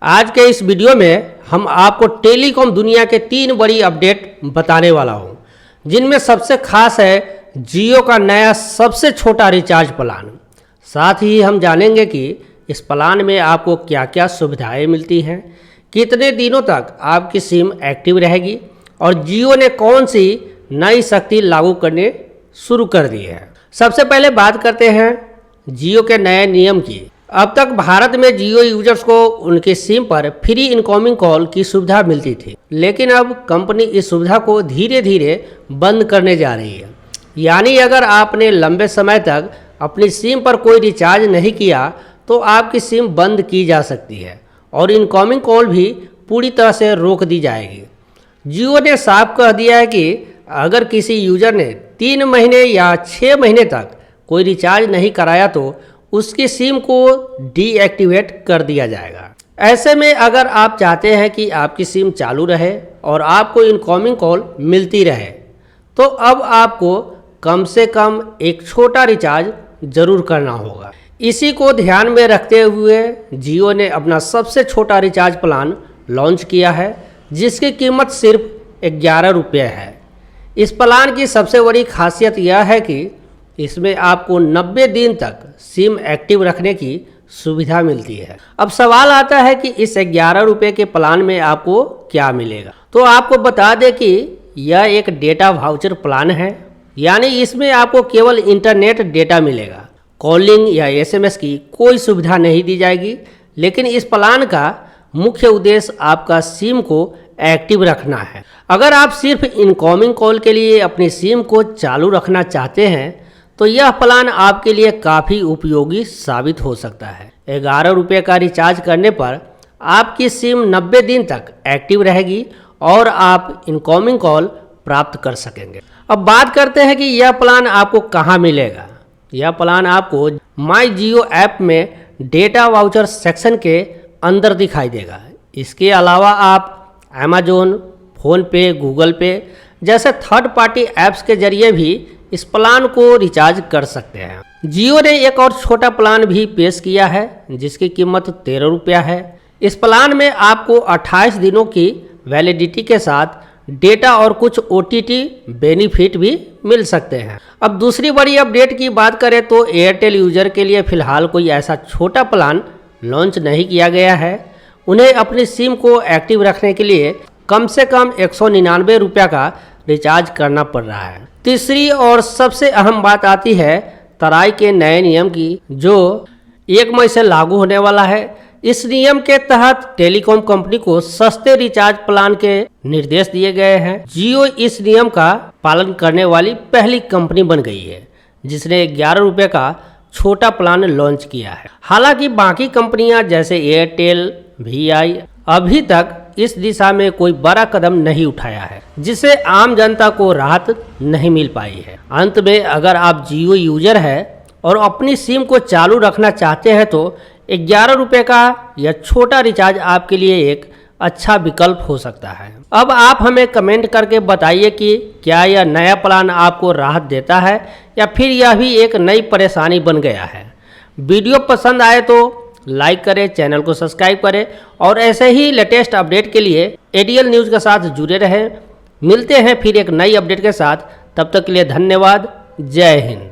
आज के इस वीडियो में हम आपको टेलीकॉम दुनिया के 3 बड़ी अपडेट बताने वाला हूं, जिनमें सबसे खास है जियो का नया सबसे छोटा रिचार्ज प्लान। साथ ही हम जानेंगे कि इस प्लान में आपको क्या क्या सुविधाएं मिलती हैं, कितने दिनों तक आपकी सिम एक्टिव रहेगी और जियो ने कौन सी नई शक्ति लागू करने शुरू कर दी है। सबसे पहले बात करते हैं जियो के नए नियम की। अब तक भारत में जियो यूजर्स को उनके सिम पर फ्री इनकमिंग कॉल की सुविधा मिलती थी, लेकिन अब कंपनी इस सुविधा को धीरे धीरे बंद करने जा रही है। यानी अगर आपने लंबे समय तक अपनी सिम पर कोई रिचार्ज नहीं किया तो आपकी सिम बंद की जा सकती है और इनकमिंग कॉल भी पूरी तरह से रोक दी जाएगी। जियो ने साफ कह दिया है कि अगर किसी यूजर ने 3 महीने या 6 महीने तक कोई रिचार्ज नहीं कराया तो उसकी सिम को डीएक्टिवेट कर दिया जाएगा। ऐसे में अगर आप चाहते हैं कि आपकी सिम चालू रहे और आपको इनकमिंग कॉल मिलती रहे तो अब आपको कम से कम एक छोटा रिचार्ज जरूर करना होगा। इसी को ध्यान में रखते हुए जियो ने अपना सबसे छोटा रिचार्ज प्लान लॉन्च किया है, जिसकी कीमत सिर्फ 11 रुपये है। इस प्लान की सबसे बड़ी खासियत यह है कि इसमें आपको 90 दिन तक सिम एक्टिव रखने की सुविधा मिलती है। अब सवाल आता है कि इस 11 रुपये के प्लान में आपको क्या मिलेगा। तो आपको बता दें कि यह एक डेटा वाउचर प्लान है, यानी इसमें आपको केवल इंटरनेट डेटा मिलेगा। कॉलिंग या एसएमएस की कोई सुविधा नहीं दी जाएगी, लेकिन इस प्लान का मुख्य उद्देश्य आपका सिम को एक्टिव रखना है। अगर आप सिर्फ इनकमिंग कॉल के लिए अपनी सिम को चालू रखना चाहते हैं तो यह प्लान आपके लिए काफ़ी उपयोगी साबित हो सकता है। 11 रुपये का रिचार्ज करने पर आपकी सिम 90 दिन तक एक्टिव रहेगी और आप इनकमिंग कॉल प्राप्त कर सकेंगे। अब बात करते हैं कि यह प्लान आपको कहाँ मिलेगा। यह प्लान आपको माई जियो ऐप में डेटा वाउचर सेक्शन के अंदर दिखाई देगा। इसके अलावा आप अमेजोन, फ़ोनपे, गूगल पे जैसे थर्ड पार्टी ऐप्स के जरिए भी इस प्लान को रिचार्ज कर सकते हैं। जियो ने एक और छोटा प्लान भी पेश किया है, जिसकी कीमत 13 रुपया है। इस प्लान में आपको 28 दिनों की वैलिडिटी के साथ डेटा और कुछ ओटीटी बेनिफिट भी मिल सकते हैं। अब दूसरी बड़ी अपडेट की बात करें तो एयरटेल यूजर के लिए फ़िलहाल कोई ऐसा छोटा प्लान लॉन्च नहीं किया गया है। उन्हें अपनी सिम को एक्टिव रखने के लिए कम से कम 199 रुपया का रिचार्ज करना पड़ रहा है। तीसरी और सबसे अहम बात आती है तराई के नए नियम की, जो 1 मई से लागू होने वाला है। इस नियम के तहत टेलीकॉम कंपनी को सस्ते रिचार्ज प्लान के निर्देश दिए गए हैं। जियो इस नियम का पालन करने वाली पहली कंपनी बन गई है जिसने 11 रुपये का छोटा प्लान लॉन्च किया है। हालांकि बाकी कंपनियां जैसे एयरटेल, वीआई अभी तक इस दिशा में कोई बड़ा कदम नहीं उठाया है, जिससे आम जनता को राहत नहीं मिल पाई है। अंत में अगर आप जियो यूजर है और अपनी सिम को चालू रखना चाहते हैं तो 11 रुपये का यह छोटा रिचार्ज आपके लिए एक अच्छा विकल्प हो सकता है। अब आप हमें कमेंट करके बताइए कि क्या यह नया प्लान आपको राहत देता है या फिर यह भी एक नई परेशानी बन गया है। वीडियो पसंद आए तो लाइक करें, चैनल को सब्सक्राइब करें और ऐसे ही लेटेस्ट अपडेट के लिए एडीएल न्यूज़ के साथ जुड़े रहें। मिलते हैं फिर एक नई अपडेट के साथ, तब तक के लिए धन्यवाद। जय हिंद।